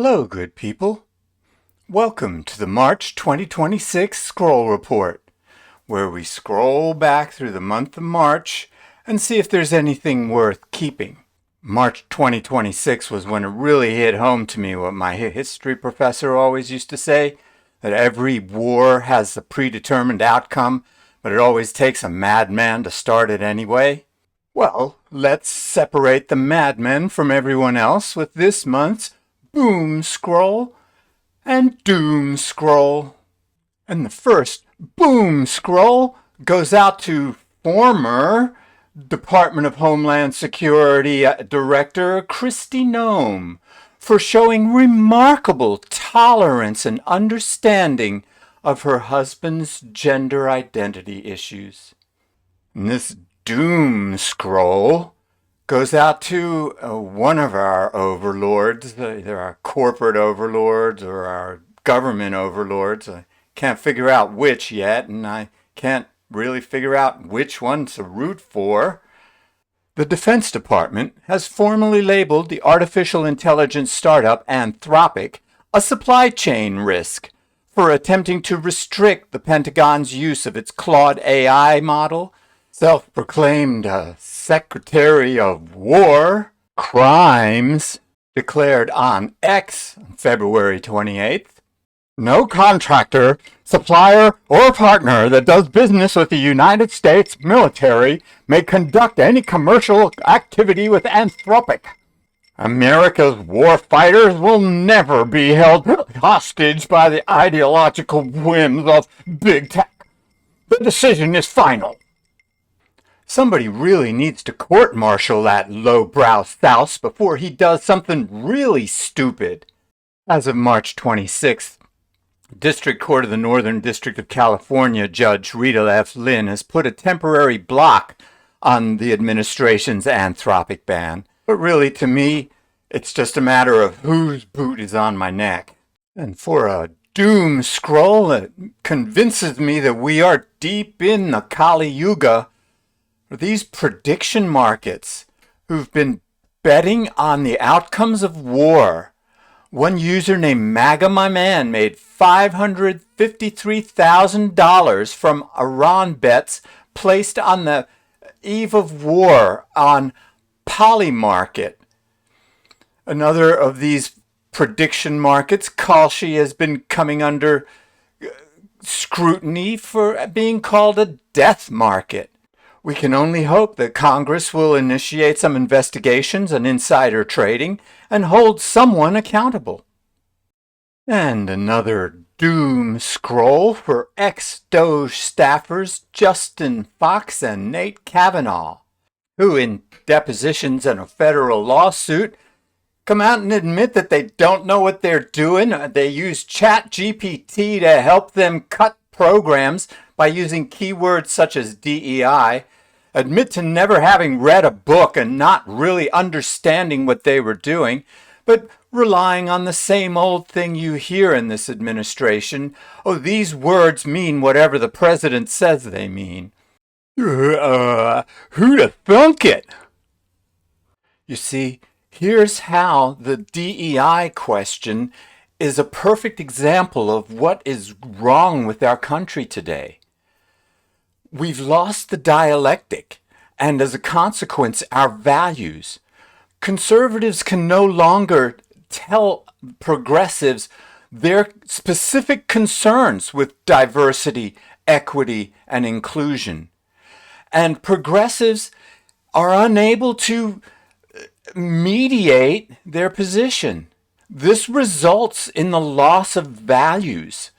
Hello, good people. Welcome to the March 2026 Scroll Report, where we scroll back through the month of March and see if there's anything worth keeping. March 2026 was when it really hit home to me what my history professor always used to say, that every war has a predetermined outcome, but it always takes a madman to start it anyway. Well, let's separate the madmen from everyone else with this month's Boom Scroll and Doom Scroll. And the first Boom Scroll goes out to former Department of Homeland Security Director Kristi Noem for showing remarkable tolerance and understanding of her husband's gender identity issues. And this Doom Scroll goes out to one of our overlords, either our corporate overlords or our government overlords. I can't figure out which yet, and I can't really figure out which one to root for. The Defense Department has formally labeled the artificial intelligence startup Anthropic a supply chain risk for attempting to restrict the Pentagon's use of its Claude AI model. Self-proclaimed Secretary of War Crimes declared on X on February 28th, no contractor, supplier, or partner that does business with the United States military may conduct any commercial activity with Anthropic. America's war fighters will never be held hostage by the ideological whims of big tech. The decision is final. Somebody really needs to court-martial that lowbrow souse before he does something really stupid. As of March 26th, District Court of the Northern District of California Judge Rita F. Lynn has put a temporary block on the administration's Anthropic ban. But really, to me, it's just a matter of whose boot is on my neck. And for a doom scroll that convinces me that we are deep in the Kali Yuga, these prediction markets who've been betting on the outcomes of war. One user named MAGA My Man made $553,000 from Iran bets placed on the eve of war on Polymarket. Another of these prediction markets, Kalshi, has been coming under scrutiny for being called a death market. We can only hope that Congress will initiate some investigations on insider trading and hold someone accountable. And another doom scroll for ex-Doge staffers Justin Fox and Nate Kavanaugh, who in depositions in a federal lawsuit come out and admit that they don't know what they're doing. They use ChatGPT to help them cut programs by using keywords such as DEI, admit to never having read a book and not really understanding what they were doing, but relying on the same old thing you hear in this administration. Oh, these words mean whatever the president says they mean. Who'd have thunk it? You see, here's how the DEI question is a perfect example of what is wrong with our country today. We've lost the dialectic, and as a consequence, our values. Conservatives can no longer tell progressives their specific concerns with diversity, equity, and inclusion. And progressives are unable to mediate their position. This results in the loss of values.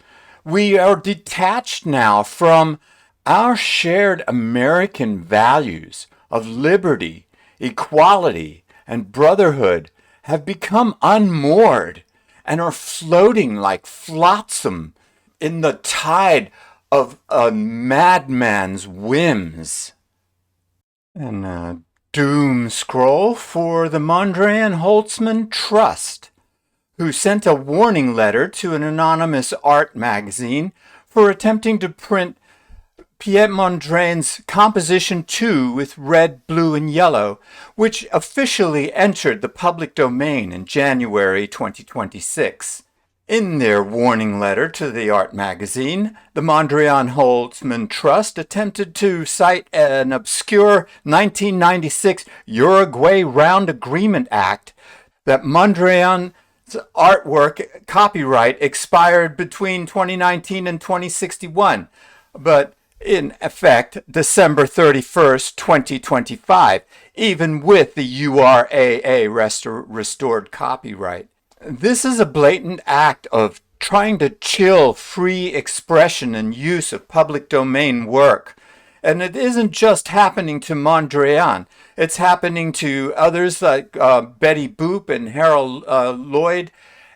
We are detached now from our shared American values of liberty, equality, and brotherhood have become unmoored and are floating like flotsam in the tide of a madman's whims. And a doom scroll for the Mondrian Holtzman Trust, who sent a warning letter to an anonymous art magazine for attempting to print Piet Mondrian's Composition 2 with red, blue, and yellow, which officially entered the public domain in January 2026. In their warning letter to the art magazine, the Mondrian-Holtzman Trust attempted to cite an obscure 1996 Uruguay Round Agreement Act that Mondrian's artwork copyright expired between 2019 and 2061, but in effect December 31st, 2025, even with the URAA restored copyright. This is a blatant act of trying to chill free expression and use of public domain work. And it isn't just happening to Mondrian. It's happening to others like Betty Boop and Harold Lloyd.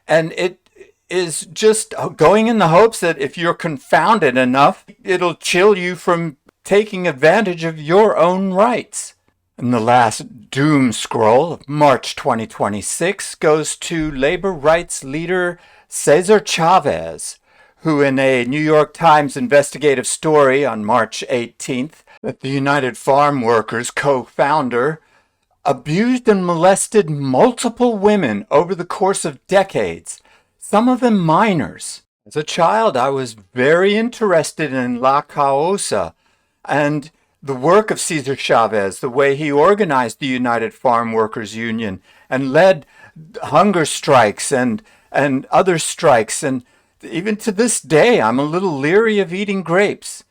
And it is just going in the hopes that if you're confounded enough, it'll chill you from taking advantage of your own rights. And the last doom scroll of March 2026 goes to labor rights leader Cesar Chavez, who in a New York Times investigative story on March 18th, that the United Farm Workers co-founder abused and molested multiple women over the course of decades, some of them minors. As a child, I was very interested in La Causa and the work of Cesar Chavez, the way he organized the United Farm Workers Union and led hunger strikes and other strikes. And even to this day, I'm a little leery of eating grapes.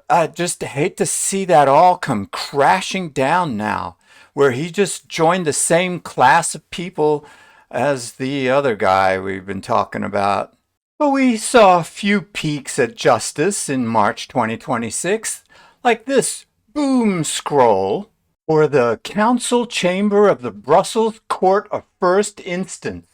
I just hate to see that all come crashing down now, where he just joined the same class of people as the other guy we've been talking about. But we saw a few peeks at justice in March 2026, like this boom scroll for the council chamber of the Brussels Court of First Instance,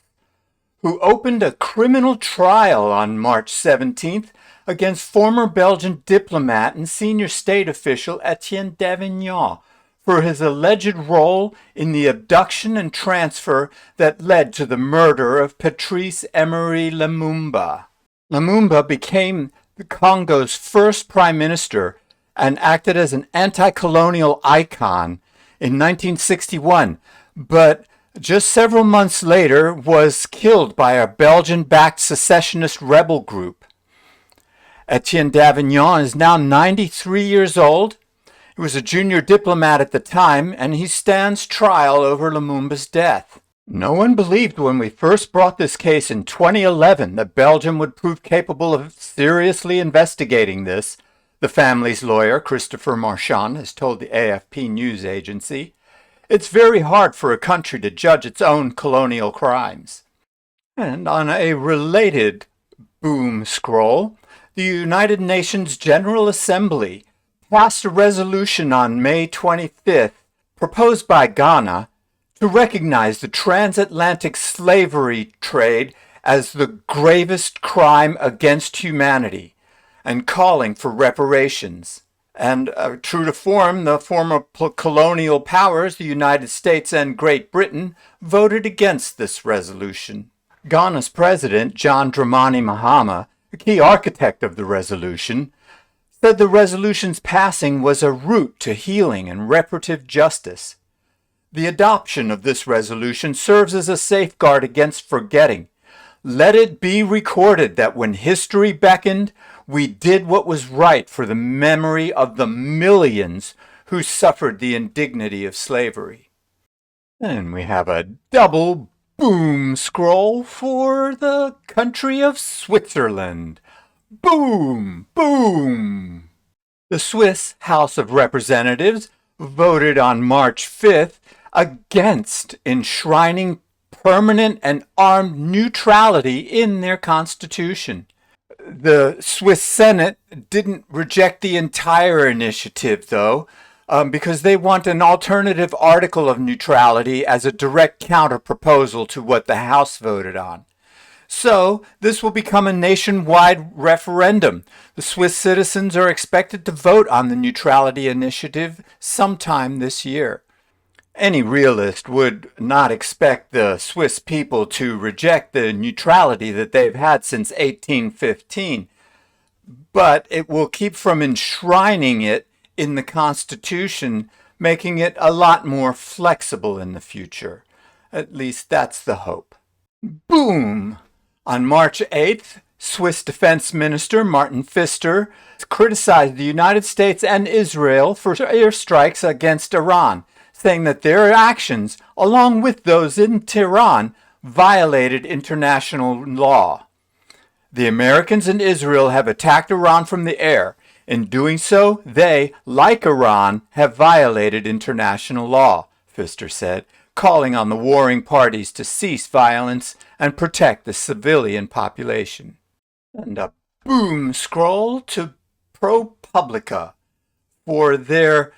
who opened a criminal trial on March 17th against former Belgian diplomat and senior state official Etienne Davignon for his alleged role in the abduction and transfer that led to the murder of Patrice Emery Lumumba. Lumumba became the Congo's first prime minister and acted as an anti-colonial icon in 1961, but just several months later was killed by a Belgian-backed secessionist rebel group. Etienne Davignon is now 93 years old. He was a junior diplomat at the time, and he stands trial over Lumumba's death. No one believed when we first brought this case in 2011 that Belgium would prove capable of seriously investigating this, the family's lawyer, Christopher Marchand, has told the AFP news agency. It's very hard for a country to judge its own colonial crimes. And on a related boom scroll, the United Nations General Assembly passed a resolution on May 25th, proposed by Ghana, to recognize the transatlantic slavery trade as the gravest crime against humanity, and calling for reparations. And true to form, the former colonial powers, the United States and Great Britain, voted against this resolution. Ghana's president, John Dramani Mahama, a key architect of the resolution, said the resolution's passing was a route to healing and reparative justice. The adoption of this resolution serves as a safeguard against forgetting. Let it be recorded that when history beckoned, we did what was right for the memory of the millions who suffered the indignity of slavery. And we have a double boom scroll for the country of Switzerland. Boom! Boom! The Swiss House of Representatives voted on March 5th against enshrining permanent and armed neutrality in their constitution. The Swiss Senate didn't reject the entire initiative, though, because they want an alternative article of neutrality as a direct counter-proposal to what the House voted on. So, this will become a nationwide referendum. The Swiss citizens are expected to vote on the neutrality initiative sometime this year. Any realist would not expect the Swiss people to reject the neutrality that they've had since 1815. but it will keep from enshrining it in the Constitution, making it a lot more flexible in the future. At least that's the hope. Boom! On March 8th, Swiss Defense Minister Martin Pfister criticized the United States and Israel for airstrikes against Iran, saying that their actions, along with those in Tehran, violated international law. The Americans and Israel have attacked Iran from the air. In doing so, they, like Iran, have violated international law, Pfister said, calling on the warring parties to cease violence and protect the civilian population. And a boom scroll to ProPublica for their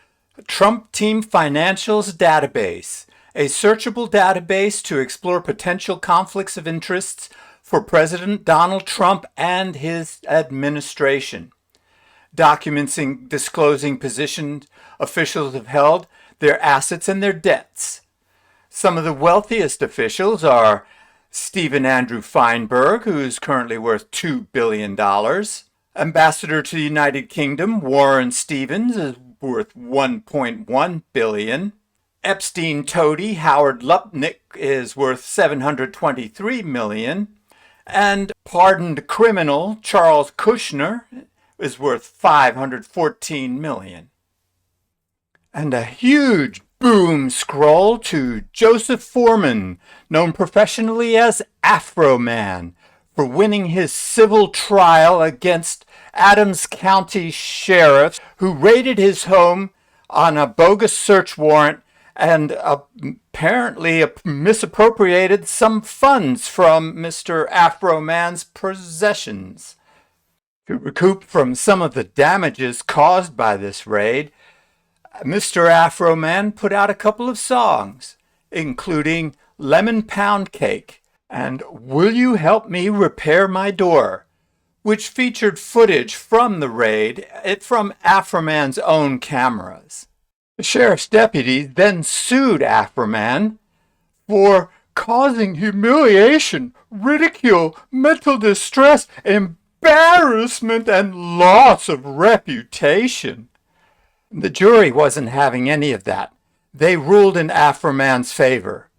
Trump Team Financials database, a searchable database to explore potential conflicts of interests for President Donald Trump and his administration. Documents disclosing positions officials have held, their assets and their debts. Some of the wealthiest officials are Stephen Andrew Feinberg, who is currently worth $2 billion. Ambassador to the United Kingdom, Warren Stevens, is worth $1.1 billion. Epstein toady Howard Lupnick is worth $723 million. And pardoned criminal Charles Kushner is worth $514 million. And a huge boom scroll to Joseph Foreman, known professionally as Afro Man, for winning his civil trial against Adams County sheriffs who raided his home on a bogus search warrant and apparently misappropriated some funds from Mr. Afro Man's possessions. To recoup from some of the damages caused by this raid, Mr. Afro Man put out a couple of songs, including Lemon Pound Cake and Will You Help Me Repair My Door, which featured footage from the raid from Afro Man's own cameras. The sheriff's deputies then sued Afro Man for causing humiliation, ridicule, mental distress, embarrassment, and loss of reputation. The jury wasn't having any of that. They ruled in Afro Man's favor.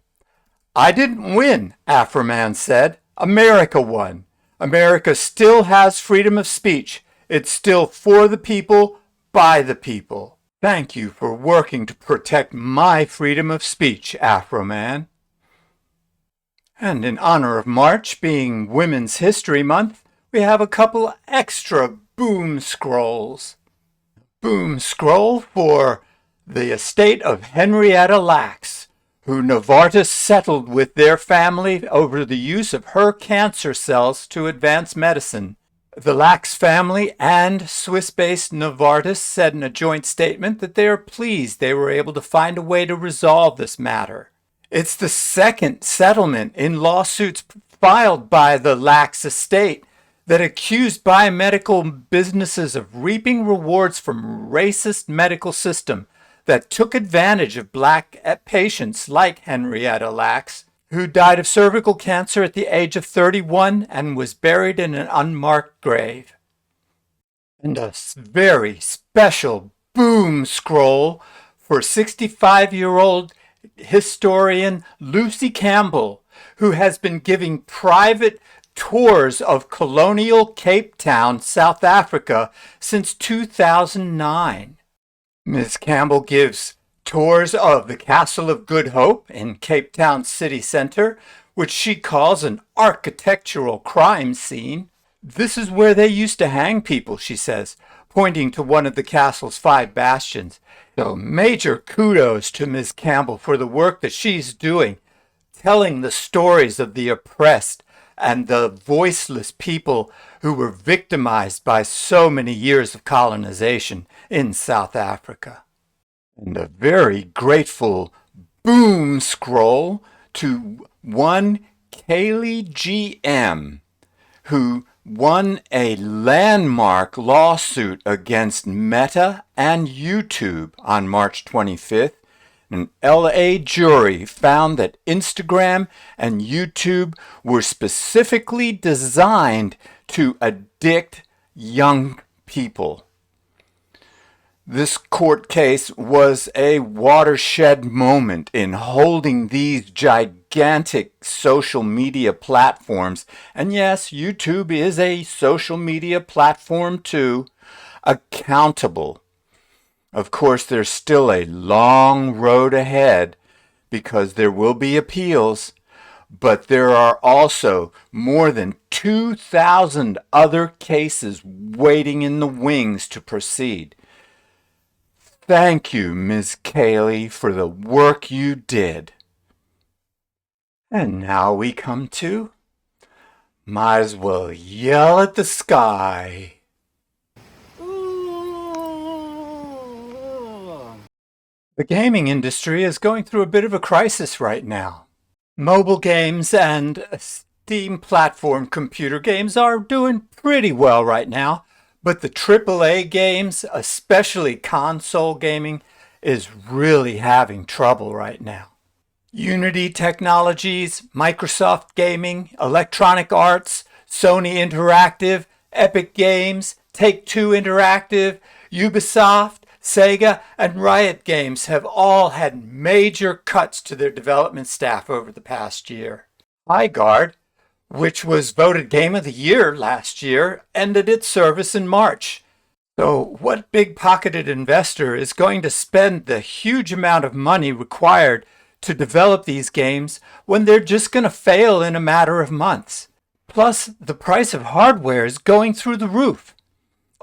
I didn't win, Afro Man said. America won. America still has freedom of speech. It's still for the people, by the people. Thank you for working to protect my freedom of speech, Afro Man. And in honor of March being Women's History Month, we have a couple extra boom scrolls. Boom scroll for the estate of Henrietta Lacks, who Novartis settled with their family over the use of her cancer cells to advance medicine. The Lacks family and Swiss-based Novartis said in a joint statement that they are pleased they were able to find a way to resolve this matter. It's the second settlement in lawsuits filed by the Lacks estate that accused biomedical businesses of reaping rewards from racist medical system that took advantage of black patients like Henrietta Lacks, who died of cervical cancer at the age of 31 and was buried in an unmarked grave. And a very special boom scroll for 65-year-old historian Lucy Campbell, who has been giving private tours of colonial Cape Town, South Africa, since 2009. Ms. Campbell gives tours of the Castle of Good Hope in Cape Town city center, which she calls an architectural crime scene. This is where they used to hang people, she says, pointing to one of the castle's 5 bastions. So major kudos to Ms. Campbell for the work that she's doing, telling the stories of the oppressed and the voiceless people who were victimized by so many years of colonization in South Africa. And a very grateful boom scroll to one Kali GM, who won a landmark lawsuit against Meta and YouTube on March 25th. An LA jury found that Instagram and YouTube were specifically designed to addict young people. This court case was a watershed moment in holding these gigantic social media platforms, and yes, YouTube is a social media platform too, accountable. Of course, there's still a long road ahead because there will be appeals, but there are also more than 2,000 other cases waiting in the wings to proceed. Thank you, Ms. Kali, for the work you did. And now we come to might as well yell at the sky. The gaming industry is going through a bit of a crisis right now. Mobile games and Steam platform computer games are doing pretty well right now, but the AAA games, especially console gaming, is really having trouble right now. Unity Technologies, Microsoft Gaming, Electronic Arts, Sony Interactive, Epic Games, Take-Two Interactive, Ubisoft, Sega, and Riot Games have all had major cuts to their development staff over the past year. HighGuard, which was voted Game of the Year last year, ended its service in March. So what big-pocketed investor is going to spend the huge amount of money required to develop these games when they're just going to fail in a matter of months? Plus, the price of hardware is going through the roof.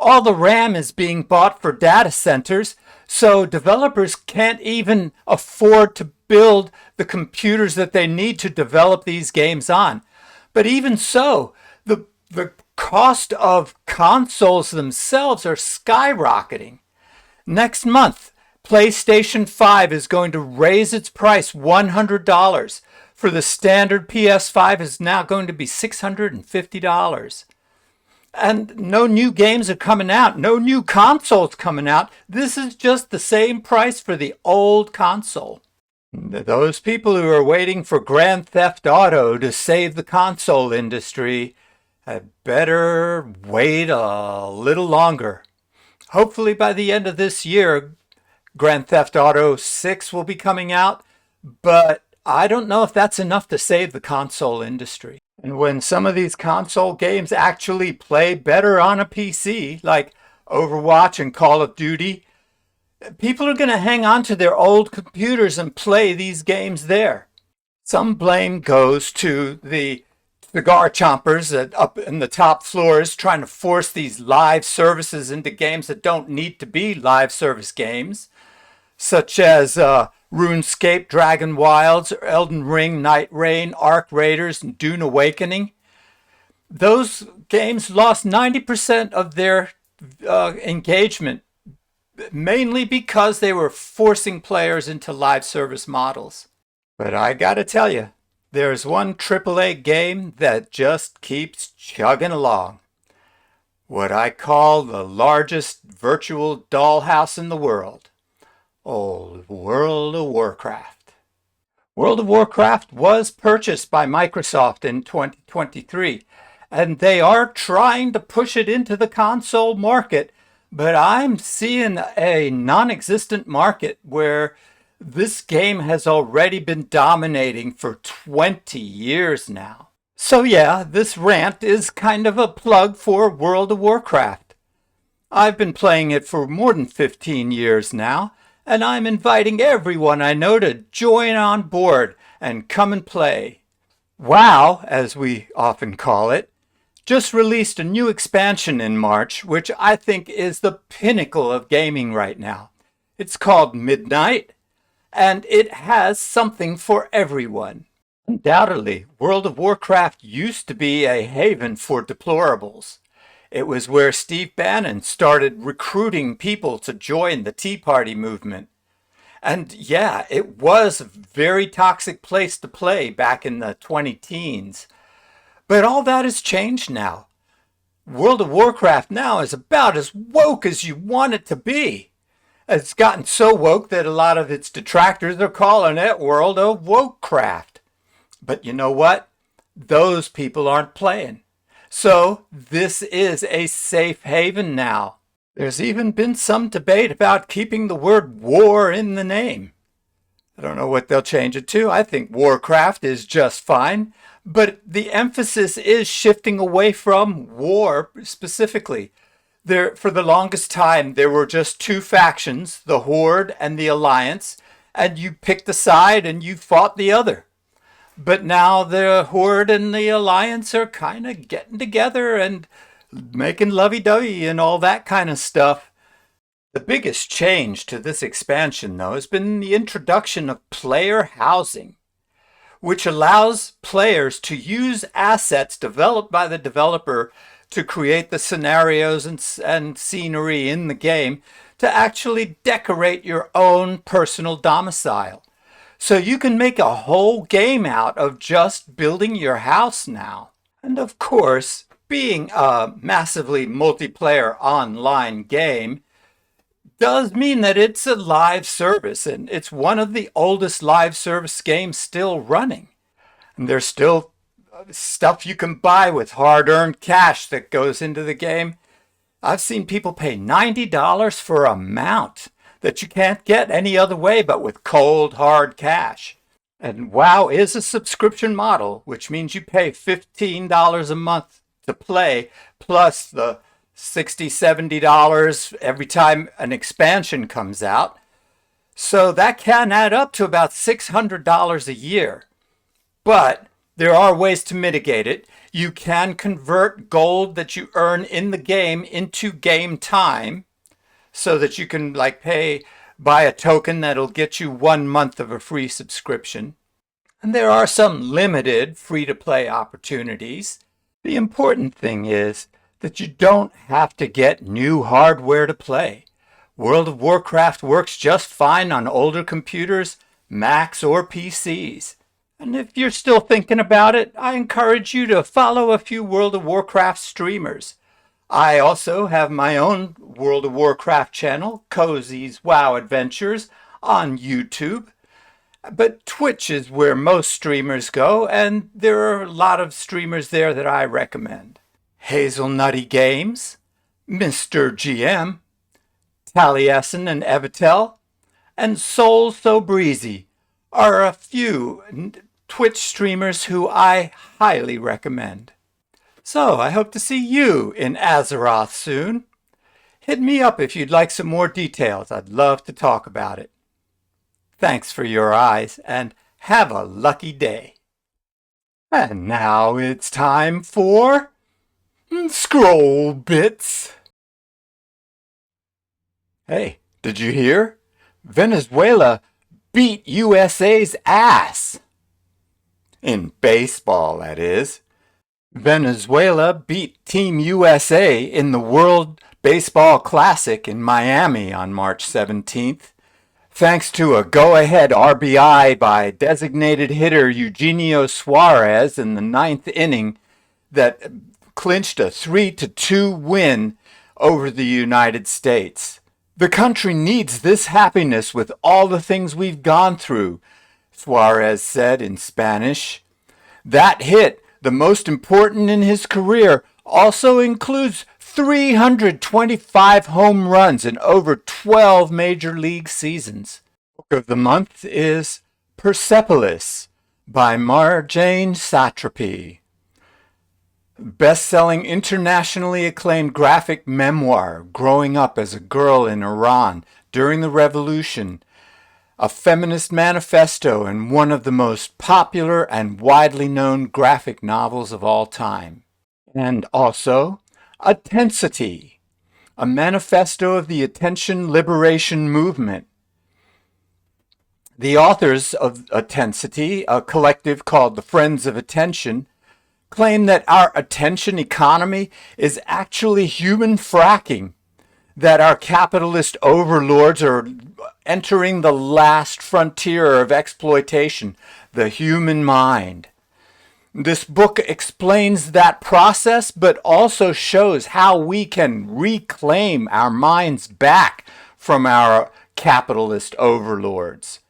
All the RAM is being bought for data centers, so developers can't even afford to build the computers that they need to develop these games on. But even so, the cost of consoles themselves are skyrocketing. Next month, PlayStation 5 is going to raise its price $100. For the standard PS5 is now going to be $650. And no new games are coming out, no new consoles coming out. This is just the same price for the old console. Those people who are waiting for Grand Theft Auto to save the console industry had better wait a little longer. Hopefully by the end of this year, Grand Theft Auto 6 will be coming out, but I don't know if that's enough to save the console industry. And when some of these console games actually play better on a PC, like Overwatch and Call of Duty, people are going to hang on to their old computers and play these games there. Some blame goes to the cigar chompers up in the top floors trying to force these live services into games that don't need to be live service games, such as RuneScape, Dragon Wilds, Elden Ring, Night Rain, Ark Raiders, and Dune Awakening. Those games lost 90% of their engagement, mainly because they were forcing players into live service models. But I gotta tell you, there's one AAA game that just keeps chugging along. What I call the largest virtual dollhouse in the world. Oh, World of Warcraft. World of Warcraft was purchased by Microsoft in 2023, and they are trying to push it into the console market, but I'm seeing a non-existent market where this game has already been dominating for 20 years now. So yeah, this rant is kind of a plug for World of Warcraft. I've been playing it for more than 15 years now, and I'm inviting everyone I know to join on board and come and play. WoW, as we often call it, just released a new expansion in March, which I think is the pinnacle of gaming right now. It's called Midnight, and it has something for everyone. Undoubtedly, World of Warcraft used to be a haven for deplorables. It was where Steve Bannon started recruiting people to join the Tea Party movement. And yeah, it was a very toxic place to play back in the 20-teens. But all that has changed now. World of Warcraft now is about as woke as you want it to be. It's gotten so woke that a lot of its detractors are calling it World of Wokecraft. But you know what? Those people aren't playing. So this is a safe haven now. There's even been some debate about keeping the word war in the name. I don't know what they'll change it to. I think Warcraft is just fine, but the emphasis is shifting away from war specifically. For the longest time, there were just two factions, the Horde and the Alliance, and you picked a side and you fought the other. But now the Horde and the Alliance are kind of getting together and making lovey-dovey and all that kind of stuff. The biggest change to this expansion, though, has been the introduction of player housing, which allows players to use assets developed by the developer to create the scenarios and scenery in the game to actually decorate your own personal domicile. So you can make a whole game out of just building your house now. And of course, being a massively multiplayer online game does mean that it's a live service, and it's one of the oldest live service games still running. And there's still stuff you can buy with hard-earned cash that goes into the game. I've seen people pay $90 for a mount that you can't get any other way but with cold, hard cash. And WoW is a subscription model, which means you pay $15 a month to play, plus the $60, $70 every time an expansion comes out. So that can add up to about $600 a year. But there are ways to mitigate it. You can convert gold that you earn in the game into game time so that you can buy a token that'll get you 1 month of a free subscription. And there are some limited free-to-play opportunities. The important thing is that you don't have to get new hardware to play. World of Warcraft works just fine on older computers, Macs, or PCs. And if you're still thinking about it, I encourage you to follow a few World of Warcraft streamers. I also have my own World of Warcraft channel, Cozy's WoW Adventures, on YouTube. But Twitch is where most streamers go, and there are a lot of streamers there that I recommend. Hazelnutty Games, Mr. GM, Taliesin and Evitel, and Soul So Breezy are a few Twitch streamers who I highly recommend. So I hope to see you in Azeroth soon. Hit me up if you'd like some more details. I'd love to talk about it. Thanks for your eyes, and have a lucky day. And now it's time for Scroll Bits. Hey, did you hear? Venezuela beat USA's ass. In baseball, that is. Venezuela beat Team USA in the World Baseball Classic in Miami on March 17th. Thanks to a go-ahead RBI by designated hitter Eugenio Suarez in the 9th inning that clinched a 3-2 win over the United States. The country needs this happiness with all the things we've gone through, Suarez said in Spanish. That hit, the most important in his career, also includes 325 home runs in over 12 major league seasons. Book of the month is Persepolis by Marjane Satrapi. Best-selling, internationally acclaimed graphic memoir, growing up as a girl in Iran during the revolution, a feminist manifesto, and one of the most popular and widely known graphic novels of all time. And also, Intensity, a manifesto of the attention liberation movement. The authors of Intensity, a collective called the Friends of Attention, claim that our attention economy is actually human fracking, that our capitalist overlords are entering the last frontier of exploitation, the human mind. This book explains that process, but also shows how we can reclaim our minds back from our capitalist overlords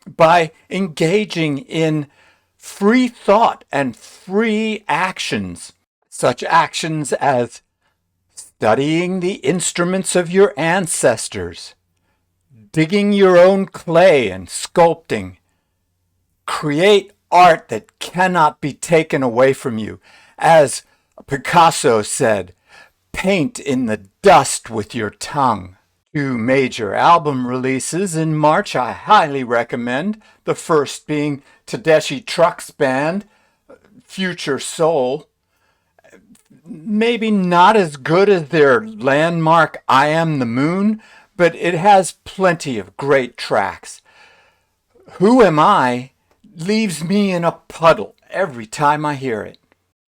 by engaging in free thought and free actions. Such actions as studying the instruments of your ancestors, digging your own clay and sculpting, create art that cannot be taken away from you. As Picasso said, paint in the dust with your tongue. Two major album releases in March I highly recommend. The first being Tedeschi Trucks Band, Future Soul. Maybe not as good as their landmark I Am the Moon, but it has plenty of great tracks. Who Am I leaves me in a puddle every time I hear it.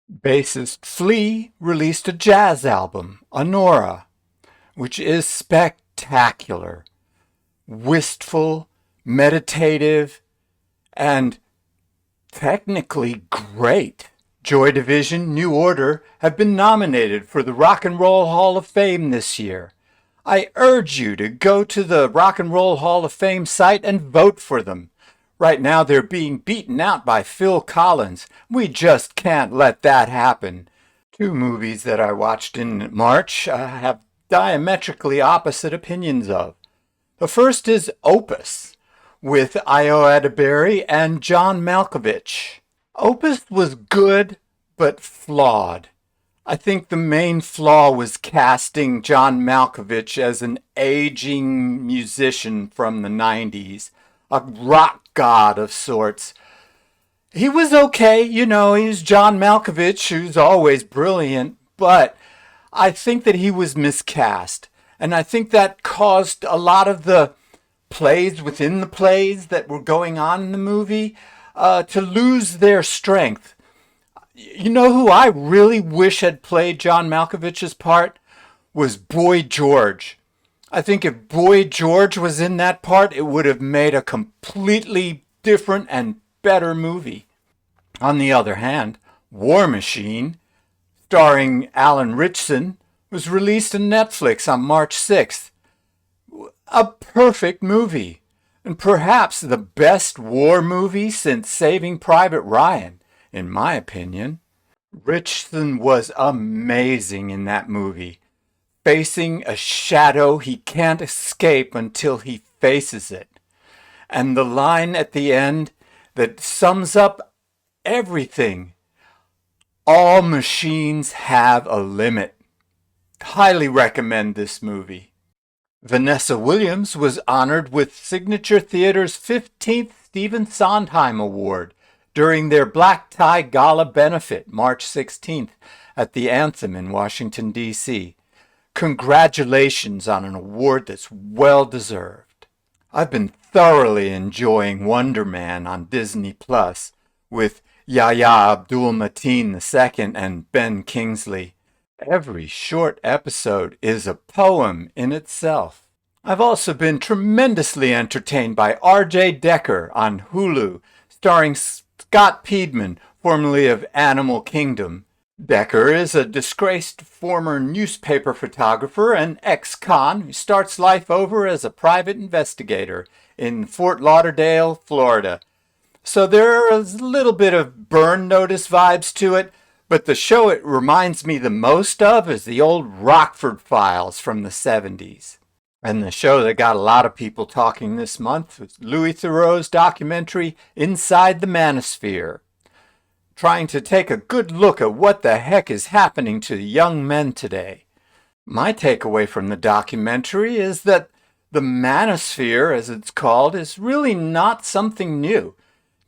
Bassist Flea released a jazz album, Honora, which is spectacular, wistful, meditative, and technically great. Joy Division, New Order have been nominated for the Rock and Roll Hall of Fame this year. I urge you to go to the Rock and Roll Hall of Fame site and vote for them. Right now they're being beaten out by Phil Collins. We just can't let that happen. Two movies that I watched in March have diametrically opposite opinions of. The first is Opus, with Io Edeberry and John Malkovich. Opus was good, but flawed. I think the main flaw was casting John Malkovich as an aging musician from the 90s, a rock god of sorts. He was okay, he's John Malkovich, who's always brilliant, but I think that he was miscast. And I think that caused a lot of the plays within the plays that were going on in the movie to lose their strength. You know who I really wish had played John Malkovich's part? Was Boy George. I think if Boy George was in that part, it would have made a completely different and better movie. On the other hand, War Machine, starring Alan Ritchson, was released on Netflix on March 6th. A perfect movie, and perhaps the best war movie since Saving Private Ryan, in my opinion. Ritchson was amazing in that movie, facing a shadow he can't escape until he faces it. And the line at the end that sums up everything: all machines have a limit. Highly recommend this movie. Vanessa Williams was honored with Signature Theater's 15th Stephen Sondheim Award during their Black Tie Gala benefit, March 16th, at the Anthem in Washington, D.C. Congratulations on an award that's well-deserved. I've been thoroughly enjoying Wonder Man on Disney Plus with Yahya Abdul-Mateen II and Ben Kingsley. Every short episode is a poem in itself. I've also been tremendously entertained by R.J. Decker on Hulu, starring Scott Piedman, formerly of Animal Kingdom. Decker is a disgraced former newspaper photographer and ex-con who starts life over as a private investigator in Fort Lauderdale, Florida. So there is a little bit of Burn Notice vibes to it, but the show it reminds me the most of is the old Rockford Files from the 70s. And the show that got a lot of people talking this month was Louis Theroux's documentary Inside the Manosphere, trying to take a good look at what the heck is happening to young men today. My takeaway from the documentary is that the manosphere, as it's called, is really not something new.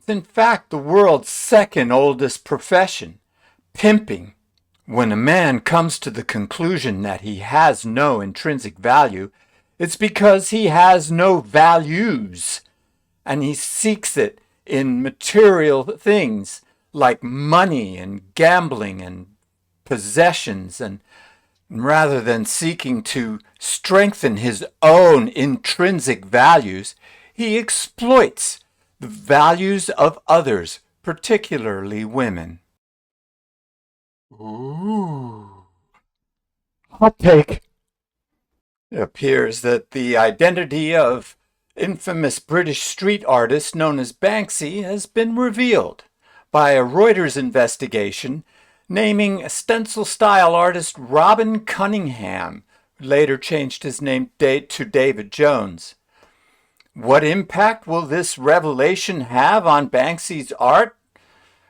It's in fact the world's second oldest profession, pimping. When a man comes to the conclusion that he has no intrinsic value, it's because he has no values, and he seeks it in material things like money and gambling and possessions, and rather than seeking to strengthen his own intrinsic values, he exploits the values of others, particularly women. Ooh. Hot take. It appears that the identity of infamous British street artist known as Banksy has been revealed. By a Reuters investigation, naming stencil-style artist Robin Cunningham, who later changed his name to David Jones. What impact will this revelation have on Banksy's art?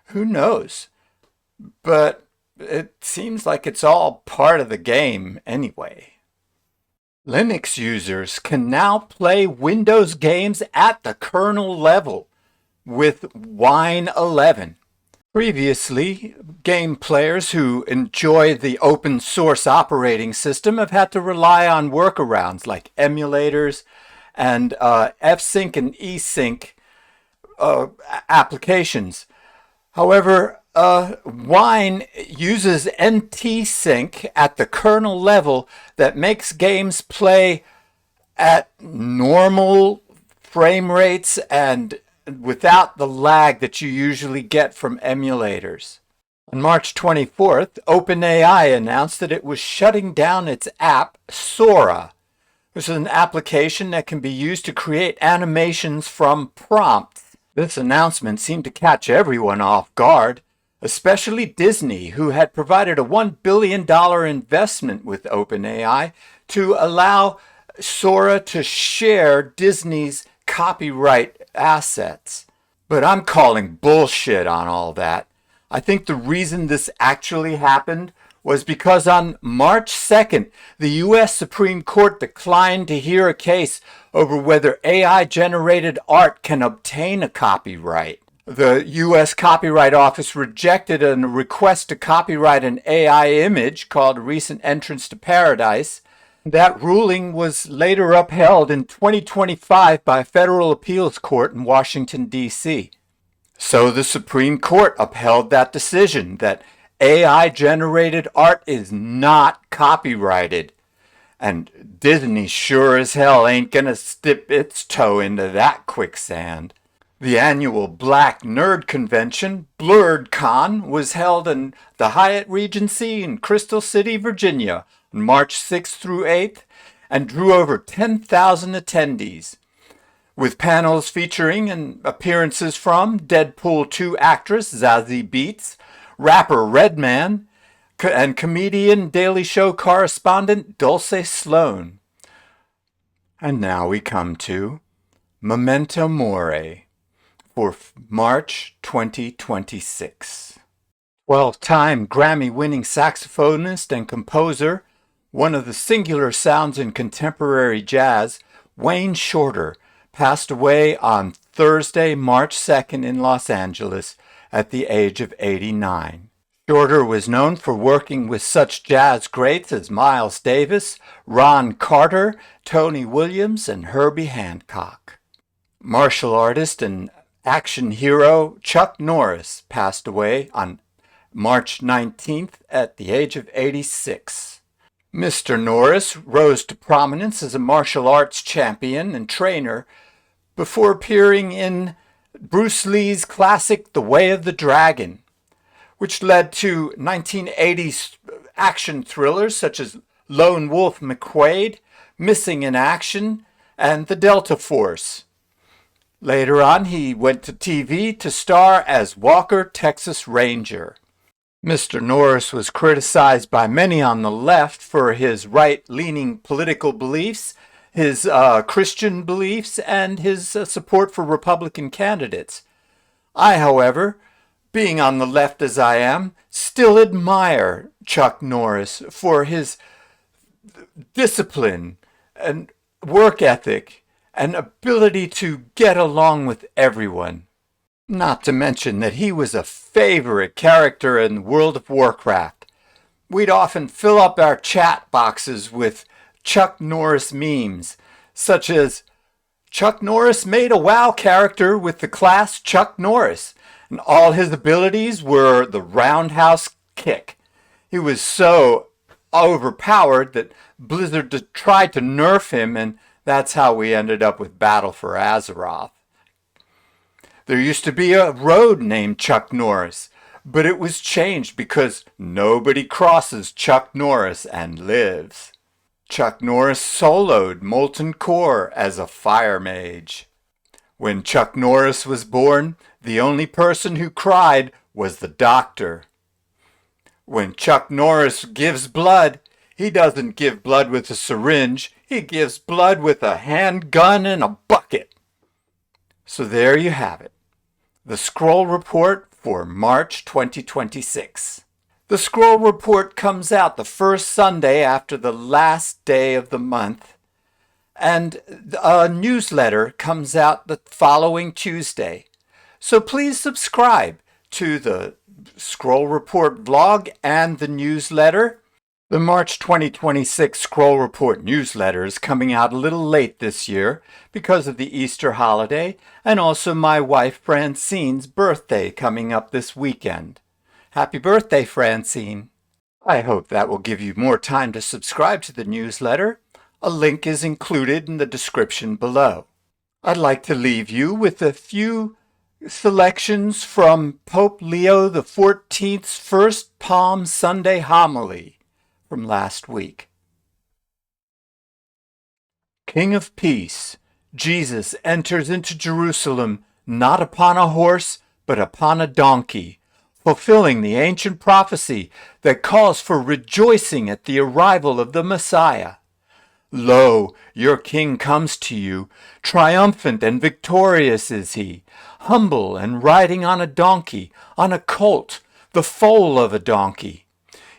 Who knows? But it seems like it's all part of the game anyway. Linux users can now play Windows games at the kernel level with Wine 11. Previously, game players who enjoy the open source operating system have had to rely on workarounds like emulators and F-Sync and E-Sync applications. However, Wine uses NT-Sync at the kernel level that makes games play at normal frame rates and without the lag that you usually get from emulators. On March 24th, OpenAI announced that it was shutting down its app, Sora. This is an application that can be used to create animations from prompts. This announcement seemed to catch everyone off guard, especially Disney, who had provided a $1 billion investment with OpenAI to allow Sora to share Disney's copyright assets. But I'm calling bullshit on all that. I think the reason this actually happened was because on March 2nd, the U.S. Supreme Court declined to hear a case over whether AI-generated art can obtain a copyright. The U.S. Copyright Office rejected a request to copyright an AI image called Recent Entrance to Paradise. That ruling was later upheld in 2025 by a federal appeals court in Washington, D.C. So the Supreme Court upheld that decision that AI-generated art is not copyrighted. And Disney sure as hell ain't gonna dip its toe into that quicksand. The annual Black Nerd Convention, BlurredCon, was held in the Hyatt Regency in Crystal City, Virginia, on March 6th through 8th, and drew over 10,000 attendees, with panels featuring and appearances from Deadpool 2 actress Zazie Beetz, rapper Redman, and comedian Daily Show correspondent Dulce Sloan. And now we come to Memento Mori for March 2026. 12-time Grammy-winning saxophonist and composer, one of the singular sounds in contemporary jazz, Wayne Shorter, passed away on Thursday, March 2nd in Los Angeles at the age of 89. Shorter was known for working with such jazz greats as Miles Davis, Ron Carter, Tony Williams, and Herbie Hancock. Martial artist and action hero Chuck Norris passed away on March 19th at the age of 86. Mr. Norris rose to prominence as a martial arts champion and trainer before appearing in Bruce Lee's classic The Way of the Dragon, which led to 1980s action thrillers such as Lone Wolf McQuade, Missing in Action, and The Delta Force. Later on, he went to TV to star as Walker, Texas Ranger. Mr. Norris was criticized by many on the left for his right-leaning political beliefs, his Christian beliefs, and his support for Republican candidates. I, however, being on the left as I am, still admire Chuck Norris for his discipline and work ethic and ability to get along with everyone. Not to mention that he was a favorite character in World of Warcraft. We'd often fill up our chat boxes with Chuck Norris memes, such as, Chuck Norris made a WoW character with the class Chuck Norris, and all his abilities were the roundhouse kick. He was so overpowered that Blizzard tried to nerf him, and that's how we ended up with Battle for Azeroth. There used to be a road named Chuck Norris, but it was changed because nobody crosses Chuck Norris and lives. Chuck Norris soloed Molten Core as a fire mage. When Chuck Norris was born, the only person who cried was the doctor. When Chuck Norris gives blood, he doesn't give blood with a syringe. He gives blood with a handgun and a bucket. So there you have it. The Scroll Report for March 2026. The Scroll Report comes out the first Sunday after the last day of the month, and a newsletter comes out the following Tuesday. So please subscribe to the Scroll Report blog and the newsletter. The March 2026 Scroll Report newsletter is coming out a little late this year because of the Easter holiday and also my wife Francine's birthday coming up this weekend. Happy birthday, Francine! I hope that will give you more time to subscribe to the newsletter. A link is included in the description below. I'd like to leave you with a few selections from Pope Leo XIV's first Palm Sunday homily from last week. King of Peace, Jesus enters into Jerusalem not upon a horse, but upon a donkey, fulfilling the ancient prophecy that calls for rejoicing at the arrival of the Messiah. Lo, your king comes to you, triumphant and victorious is he, humble and riding on a donkey, on a colt, the foal of a donkey.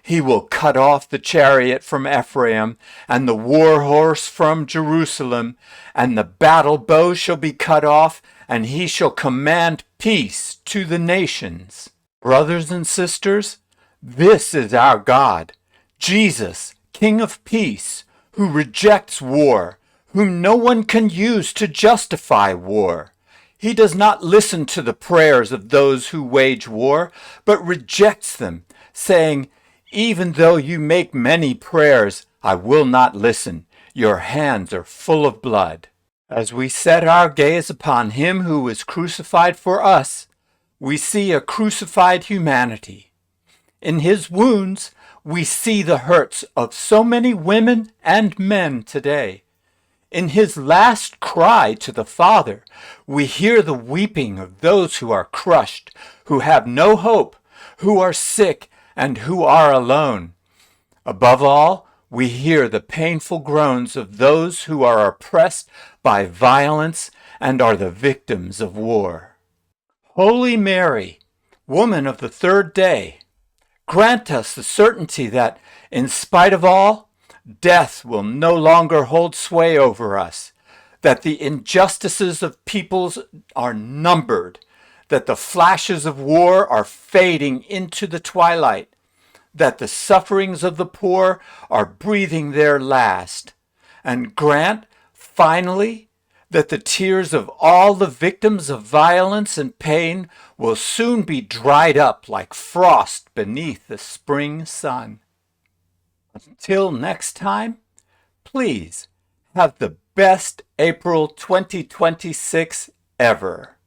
He will cut off the chariot from Ephraim, and the war horse from Jerusalem, and the battle bow shall be cut off, and he shall command peace to the nations. Brothers and sisters, this is our God, Jesus, King of Peace, who rejects war, whom no one can use to justify war. He does not listen to the prayers of those who wage war, but rejects them, saying, even though you make many prayers, I will not listen. Your hands are full of blood. As we set our gaze upon him who was crucified for us, we see a crucified humanity. In his wounds, we see the hurts of so many women and men today. In his last cry to the Father, we hear the weeping of those who are crushed, who have no hope, who are sick, and who are alone. Above all, we hear the painful groans of those who are oppressed by violence and are the victims of war. Holy Mary, woman of the third day, grant us the certainty that, in spite of all, death will no longer hold sway over us, that the injustices of peoples are numbered, that the flashes of war are fading into the twilight, that the sufferings of the poor are breathing their last, and grant, finally, that the tears of all the victims of violence and pain will soon be dried up like frost beneath the spring sun. Until next time, please have the best April 2026 ever.